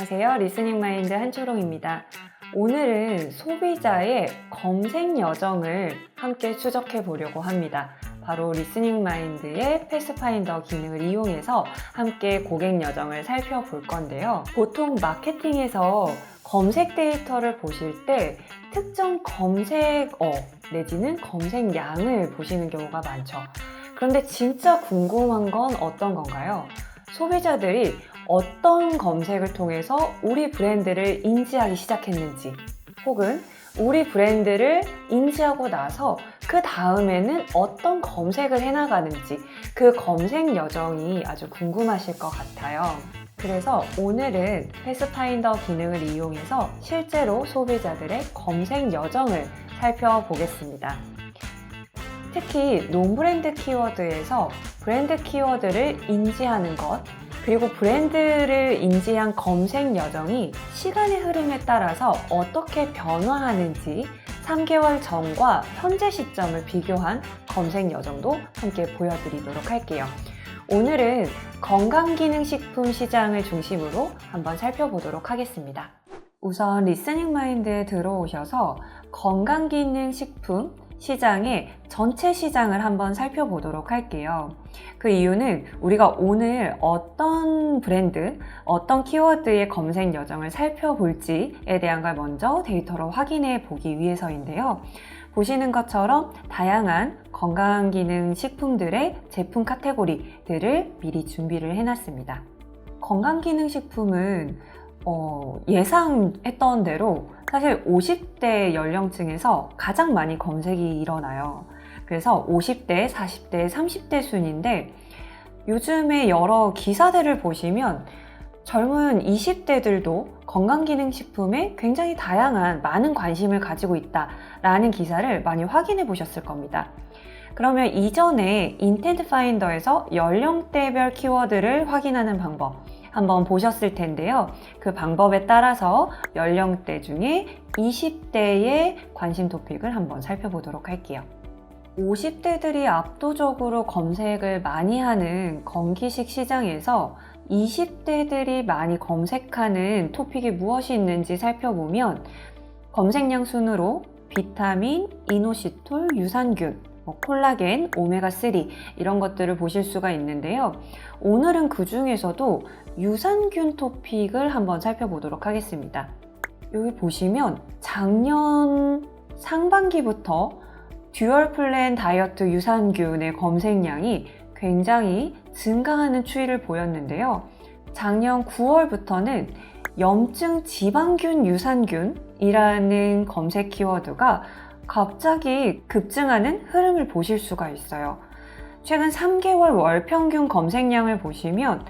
안녕하세요. 리스닝 마인드 한초롱입니다. 오늘은 소비자의 검색 여정을 함께 추적해 보려고 합니다. 바로 리스닝 마인드의 패스파인더 기능을 이용해서 함께 고객 여정을 살펴볼 건데요. 보통 마케팅에서 검색 데이터를 보실 때 특정 검색어 내지는 검색량을 보시는 경우가 많죠. 그런데 진짜 궁금한 건 어떤 건가요? 소비자들이 어떤 검색을 통해서 우리 브랜드를 인지하기 시작했는지, 혹은 우리 브랜드를 인지하고 나서 그 다음에는 어떤 검색을 해나가는지, 그 검색 여정이 아주 궁금하실 것 같아요. 그래서 오늘은 패스파인더 기능을 이용해서 실제로 소비자들의 검색 여정을 살펴보겠습니다. 특히 논브랜드 키워드에서 브랜드 키워드를 인지하는 것, 그리고 브랜드를 인지한 검색 여정이 시간의 흐름에 따라서 어떻게 변화하는지 3개월 전과 현재 시점을 비교한 검색 여정도 함께 보여드리도록 할게요. 오늘은 건강기능식품 시장을 중심으로 한번 살펴보도록 하겠습니다. 우선 리스닝 마인드에 들어오셔서 건강기능식품 시장의 전체 시장을 한번 살펴보도록 할게요. 그 이유는 우리가 오늘 어떤 브랜드, 어떤 키워드의 검색 여정을 살펴볼지에 대한 걸 먼저 데이터로 확인해 보기 위해서인데요. 보시는 것처럼 다양한 건강기능식품들의 제품 카테고리들을 미리 준비를 해놨습니다. 건강기능식품은 예상했던 대로 사실 50대 연령층에서 가장 많이 검색이 일어나요. 그래서 50대, 40대, 30대 순인데 요즘에 여러 기사들을 보시면 젊은 20대들도 건강기능식품에 굉장히 다양한 많은 관심을 가지고 있다라는 기사를 많이 확인해 보셨을 겁니다. 그러면 이전에 인텐트 파인더에서 연령대별 키워드를 확인하는 방법 한번 보셨을 텐데요. 그 방법에 따라서 연령대 중에 20대의 관심 토픽을 한번 살펴보도록 할게요. 50대들이 압도적으로 검색을 많이 하는 건기식 시장에서 20대들이 많이 검색하는 토픽이 무엇이 있는지 살펴보면 검색량 순으로 비타민, 이노시톨, 유산균, 콜라겐, 오메가3 이런 것들을 보실 수가 있는데요. 오늘은 그 중에서도 유산균 토픽을 한번 살펴보도록 하겠습니다. 여기 보시면 작년 상반기부터 듀얼 플랜 다이어트 유산균의 검색량이 굉장히 증가하는 추이를 보였는데요. 작년 9월부터는 염증 지방균 유산균이라는 검색 키워드가 갑자기 급증하는 흐름을 보실 수가 있어요. 최근 3개월 월 평균 검색량을 보시면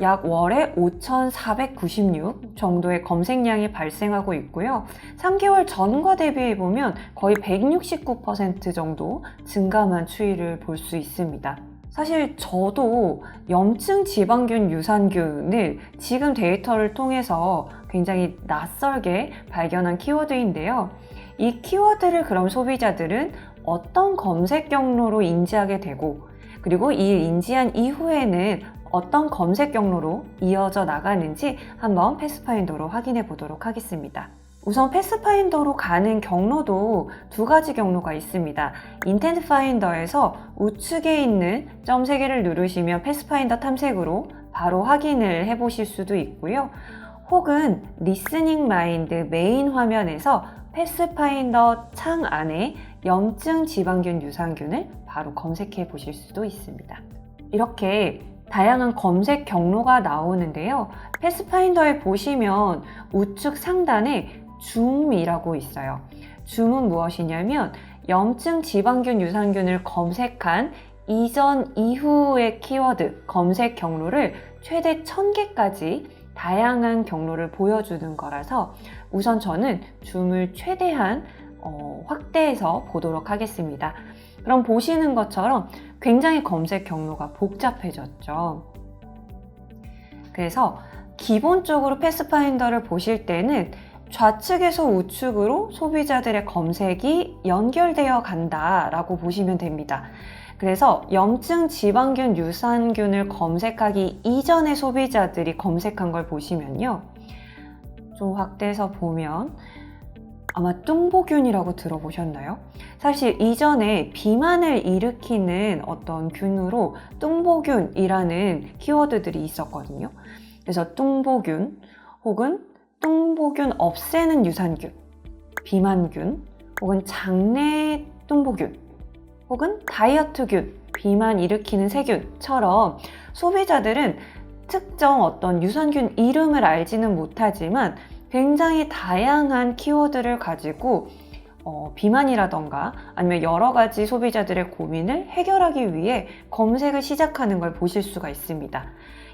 약 월에 5,496 정도의 검색량이 발생하고 있고요. 3개월 전과 대비해 보면 거의 169% 정도 증가한 추이를 볼 수 있습니다. 사실 저도 염증 지방균 유산균을 지금 데이터를 통해서 굉장히 낯설게 발견한 키워드인데요. 이 키워드를 그럼 소비자들은 어떤 검색 경로로 인지하게 되고, 그리고 이 인지한 이후에는 어떤 검색 경로로 이어져 나가는지 한번 패스파인더로 확인해 보도록 하겠습니다. 우선 패스파인더로 가는 경로도 두 가지 경로가 있습니다. 인텐트 파인더에서 우측에 있는 점 3개를 누르시면 패스파인더 탐색으로 바로 확인을 해 보실 수도 있고요. 혹은 리스닝 마인드 메인 화면에서 패스파인더 창 안에 염증 지방균 유산균을 바로 검색해 보실 수도 있습니다. 이렇게 다양한 검색 경로가 나오는데요. 패스파인더에 보시면 우측 상단에 줌이라고 있어요. 줌은 무엇이냐면 염증 지방균 유산균을 검색한 이전 이후의 키워드 검색 경로를 최대 1000개까지 다양한 경로를 보여주는 거라서 우선 저는 줌을 최대한 확대해서 보도록 하겠습니다. 그럼 보시는 것처럼 굉장히 검색 경로가 복잡해졌죠. 그래서 기본적으로 패스파인더를 보실 때는 좌측에서 우측으로 소비자들의 검색이 연결되어 간다라고 보시면 됩니다. 그래서 염증 지방균 유산균을 검색하기 이전에 소비자들이 검색한 걸 보시면요. 좀 확대해서 보면 아마 뚱보균이라고 들어보셨나요? 사실 이전에 비만을 일으키는 어떤 균으로 뚱보균이라는 키워드들이 있었거든요. 그래서 뚱보균 혹은 뚱보균 없애는 유산균, 비만균 혹은 장내 뚱보균 혹은 다이어트균, 비만 일으키는 세균처럼 소비자들은 특정 어떤 유산균 이름을 알지는 못하지만 굉장히 다양한 키워드를 가지고 비만이라던가 아니면 여러 가지 소비자들의 고민을 해결하기 위해 검색을 시작하는 걸 보실 수가 있습니다.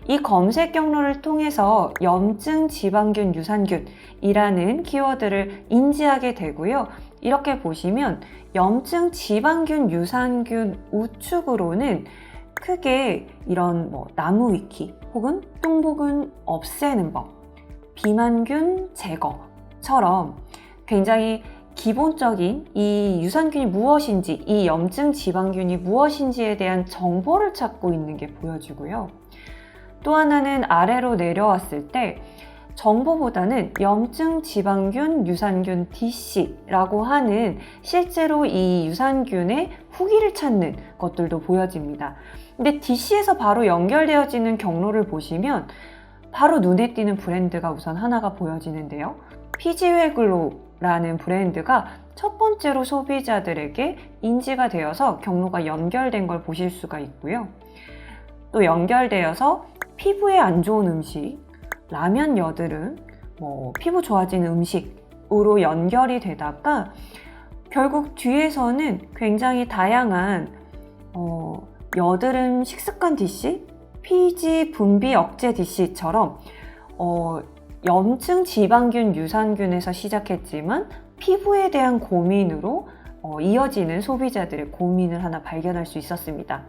이 검색 경로를 통해서 염증 지방균 유산균이라는 키워드를 인지하게 되고요. 이렇게 보시면 염증 지방균 유산균 우측으로는 크게 이런 나무 위키 혹은 뚱보균 없애는 법, 비만균 제거처럼 굉장히 기본적인 이 유산균이 무엇인지, 이 염증 지방균이 무엇인지에 대한 정보를 찾고 있는 게 보여지고요. 또 하나는 아래로 내려왔을 때 정보보다는 염증 지방균 유산균 DC라고 하는 실제로 이 유산균의 후기를 찾는 것들도 보여집니다. 근데 DC에서 바로 연결되어지는 경로를 보시면 바로 눈에 띄는 브랜드가 우선 하나가 보여지는데요. 피지웰글로우라는 브랜드가 첫 번째로 소비자들에게 인지가 되어서 경로가 연결된 걸 보실 수가 있고요. 또 연결되어서 피부에 안 좋은 음식, 라면 여드름, 피부 좋아지는 음식으로 연결이 되다가 결국 뒤에서는 굉장히 다양한 여드름 식습관 DC, 피지 분비 억제 DC처럼 염증 지방균 유산균에서 시작했지만 피부에 대한 고민으로 이어지는 소비자들의 고민을 하나 발견할 수 있었습니다.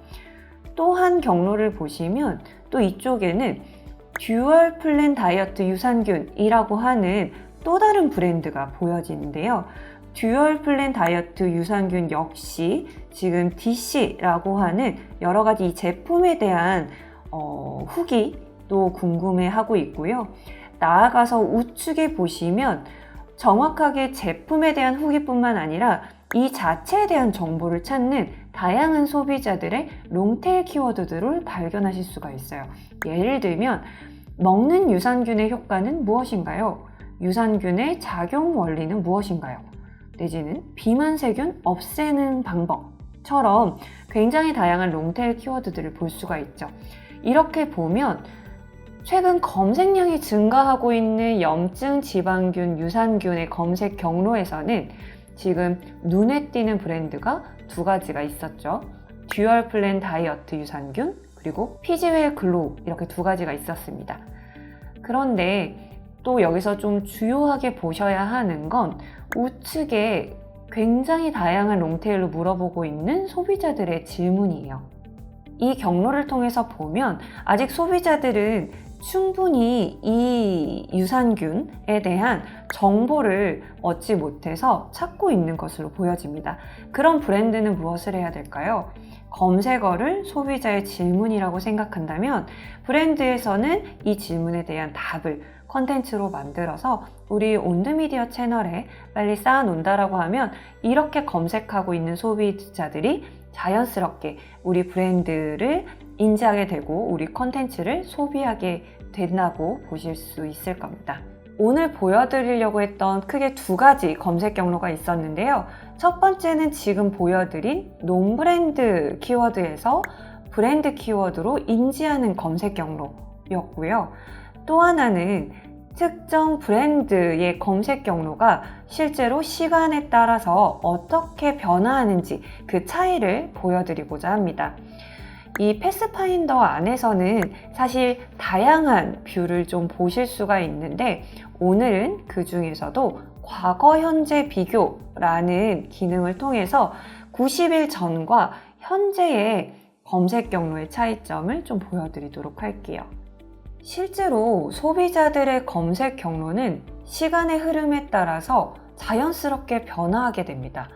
또 한 경로를 보시면 또 이쪽에는 듀얼 플랜 다이어트 유산균이라고 하는 또 다른 브랜드가 보여지는데요. 듀얼 플랜 다이어트 유산균 역시 지금 DC라고 하는 여러 가지 이 제품에 대한 후기도 궁금해하고 있고요. 나아가서 우측에 보시면 정확하게 제품에 대한 후기뿐만 아니라 이 자체에 대한 정보를 찾는 다양한 소비자들의 롱테일 키워드들을 발견하실 수가 있어요. 예를 들면 먹는 유산균의 효과는 무엇인가요? 유산균의 작용 원리는 무엇인가요? 내지는 비만세균 없애는 방법처럼 굉장히 다양한 롱테일 키워드들을 볼 수가 있죠. 이렇게 보면 최근 검색량이 증가하고 있는 염증 지방균 유산균의 검색 경로에서는 지금 눈에 띄는 브랜드가 두 가지가 있었죠. 듀얼 플랜 다이어트 유산균 그리고 피지웰 글로우 이렇게 두 가지가 있었습니다. 그런데 또 여기서 좀 주요하게 보셔야 하는 건 우측에 굉장히 다양한 롱테일로 물어보고 있는 소비자들의 질문이에요. 이 경로를 통해서 보면 아직 소비자들은 충분히 이 유산균에 대한 정보를 얻지 못해서 찾고 있는 것으로 보여집니다. 그런 브랜드는 무엇을 해야 될까요? 검색어를 소비자의 질문이라고 생각한다면 브랜드에서는 이 질문에 대한 답을 컨텐츠로 만들어서 우리 온드미디어 채널에 빨리 쌓아놓는다라고 하면 이렇게 검색하고 있는 소비자들이 자연스럽게 우리 브랜드를 인지하게 되고 우리 컨텐츠를 소비하게 된다고 보실 수 있을 겁니다. 오늘 보여드리려고 했던 크게 두 가지 검색 경로가 있었는데요. 첫 번째는 지금 보여드린 논브랜드 키워드에서 브랜드 키워드로 인지하는 검색 경로였고요. 또 하나는 특정 브랜드의 검색 경로가 실제로 시간에 따라서 어떻게 변화하는지 그 차이를 보여드리고자 합니다. 이 패스파인더 안에서는 사실 다양한 뷰를 좀 보실 수가 있는데 오늘은 그 중에서도 과거 현재 비교라는 기능을 통해서 90일 전과 현재의 검색 경로의 차이점을 좀 보여드리도록 할게요. 실제로 소비자들의 검색 경로는 시간의 흐름에 따라서 자연스럽게 변화하게 됩니다.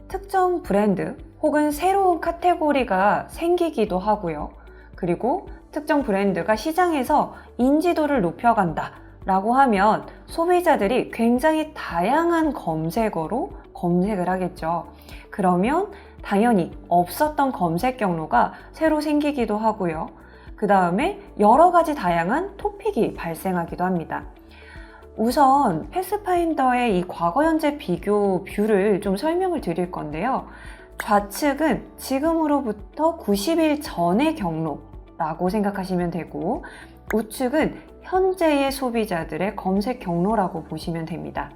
특정 브랜드 혹은 새로운 카테고리가 생기기도 하고요. 그리고 특정 브랜드가 시장에서 인지도를 높여간다 라고 하면 소비자들이 굉장히 다양한 검색어로 검색을 하겠죠. 그러면 당연히 없었던 검색 경로가 새로 생기기도 하고요. 그 다음에 여러 가지 다양한 토픽이 발생하기도 합니다. 우선 패스파인더의 이 과거 현재 비교 뷰를 좀 설명을 드릴 건데요. 좌측은 지금으로부터 90일 전의 경로라고 생각하시면 되고, 우측은 현재의 소비자들의 검색 경로라고 보시면 됩니다.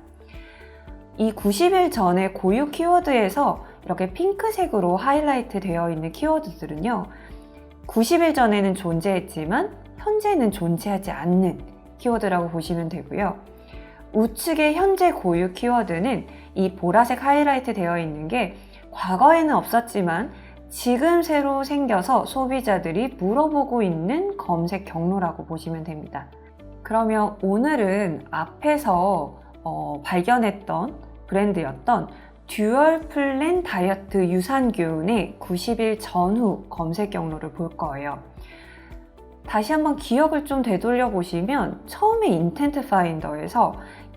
이 90일 전의 고유 키워드에서 이렇게 핑크색으로 하이라이트 되어 있는 키워드들은요, 90일 전에는 존재했지만 현재는 존재하지 않는 키워드라고 보시면 되고요. 우측의 현재 고유 키워드는 이 보라색 하이라이트 되어 있는 게 과거에는 없었지만 지금 새로 생겨서 소비자들이 물어보고 있는 검색 경로라고 보시면 됩니다. 그러면 오늘은 앞에서 발견했던 브랜드였던 듀얼 플랜 다이어트 유산균의 90일 전후 검색 경로를 볼 거예요. 다시 한번 기억을 좀 되돌려 보시면 처음에 인텐트 파인더에서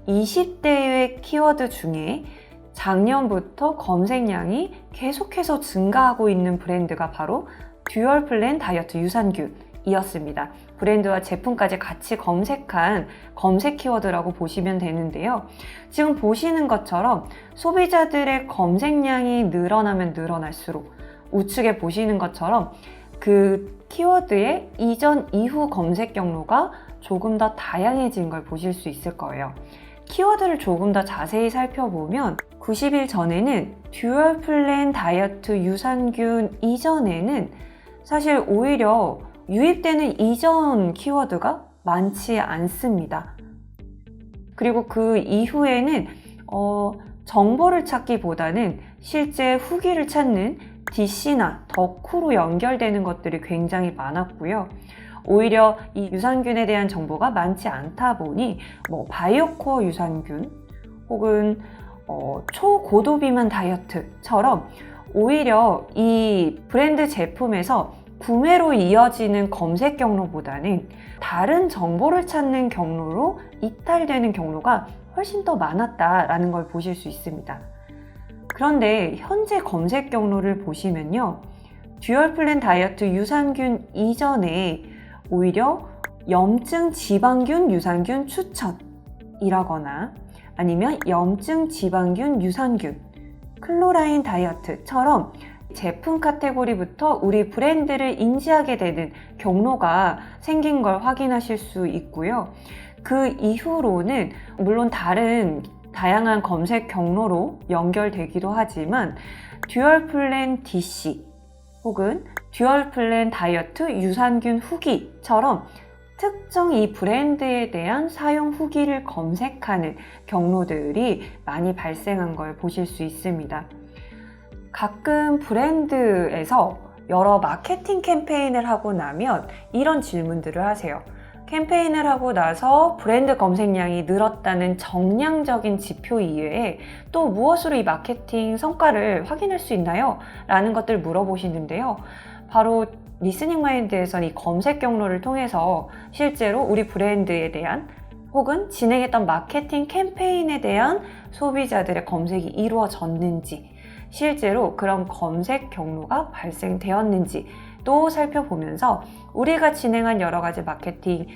20대의 키워드 중에 작년부터 검색량이 계속해서 증가하고 있는 브랜드가 바로 듀얼 플랜 다이어트 유산균이었습니다. 브랜드와 제품까지 같이 검색한 검색 키워드라고 보시면 되는데요. 지금 보시는 것처럼 소비자들의 검색량이 늘어나면 늘어날수록 우측에 보시는 것처럼 그 키워드의 이전 이후 검색 경로가 조금 더 다양해진 걸 보실 수 있을 거예요. 키워드를 조금 더 자세히 살펴보면 90일 전에는 듀얼 플랜 다이어트 유산균 이전에는 사실 오히려 유입되는 이전 키워드가 많지 않습니다. 그리고 그 이후에는 정보를 찾기보다는 실제 후기를 찾는 DC나 덕후로 연결되는 것들이 굉장히 많았고요. 오히려 이 유산균에 대한 정보가 많지 않다 보니 바이오코어 유산균 혹은 초고도비만 다이어트처럼 오히려 이 브랜드 제품에서 구매로 이어지는 검색 경로보다는 다른 정보를 찾는 경로로 이탈되는 경로가 훨씬 더 많았다라는 걸 보실 수 있습니다. 그런데 현재 검색 경로를 보시면요, 듀얼 플랜 다이어트 유산균 이전에 오히려 염증 지방균 유산균 추천이라거나 아니면 염증 지방균 유산균, 클로라인 다이어트처럼 제품 카테고리부터 우리 브랜드를 인지하게 되는 경로가 생긴 걸 확인하실 수 있고요. 그 이후로는 물론 다른 다양한 검색 경로로 연결되기도 하지만 듀얼 플랜 DC 혹은 듀얼 플랜 다이어트 유산균 후기처럼 특정 이 브랜드에 대한 사용 후기를 검색하는 경로들이 많이 발생한 걸 보실 수 있습니다. 가끔 브랜드에서 여러 마케팅 캠페인을 하고 나면 이런 질문들을 하세요. 캠페인을 하고 나서 브랜드 검색량이 늘었다는 정량적인 지표 이외에 또 무엇으로 이 마케팅 성과를 확인할 수 있나요? 라는 것들 물어보시는데요. 바로 리스닝 마인드에서는 이 검색 경로를 통해서 실제로 우리 브랜드에 대한 혹은 진행했던 마케팅 캠페인에 대한 소비자들의 검색이 이루어졌는지, 실제로 그런 검색 경로가 발생되었는지 또 살펴보면서 우리가 진행한 여러 가지 마케팅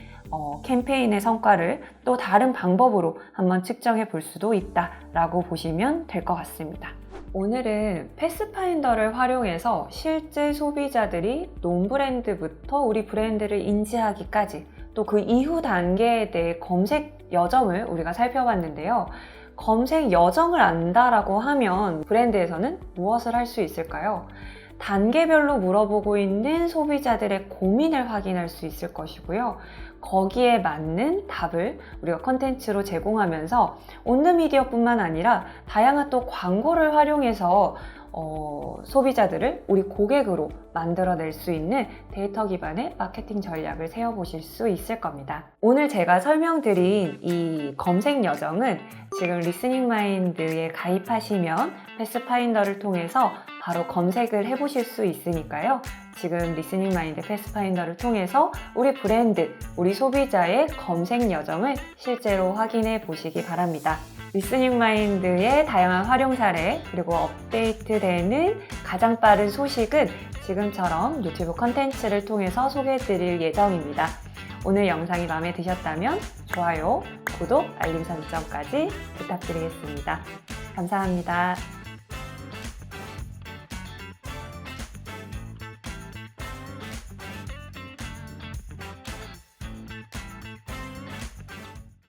캠페인의 성과를 또 다른 방법으로 한번 측정해 볼 수도 있다라고 보시면 될 것 같습니다. 오늘은 패스파인더를 활용해서 실제 소비자들이 논브랜드부터 우리 브랜드를 인지하기까지 또 그 이후 단계에 대해 검색 여정을 우리가 살펴봤는데요. 검색 여정을 안다라고 하면 브랜드에서는 무엇을 할 수 있을까요? 단계별로 물어보고 있는 소비자들의 고민을 확인할 수 있을 것이고요. 거기에 맞는 답을 우리가 컨텐츠로 제공하면서 온드미디어뿐만 아니라 다양한 또 광고를 활용해서 소비자들을 우리 고객으로 만들어낼 수 있는 데이터 기반의 마케팅 전략을 세워보실 수 있을 겁니다. 오늘 제가 설명드린 이 검색 여정은 지금 리스닝 마인드에 가입하시면 패스파인더를 통해서 바로 검색을 해보실 수 있으니까요. 지금 리스닝 마인드 패스파인더를 통해서 우리 브랜드, 우리 소비자의 검색 여정을 실제로 확인해 보시기 바랍니다. 리스닝 마인드의 다양한 활용 사례 그리고 업데이트되는 가장 빠른 소식은 지금처럼 유튜브 컨텐츠를 통해서 소개해드릴 예정입니다. 오늘 영상이 마음에 드셨다면 좋아요, 구독, 알림 설정까지 부탁드리겠습니다. 감사합니다.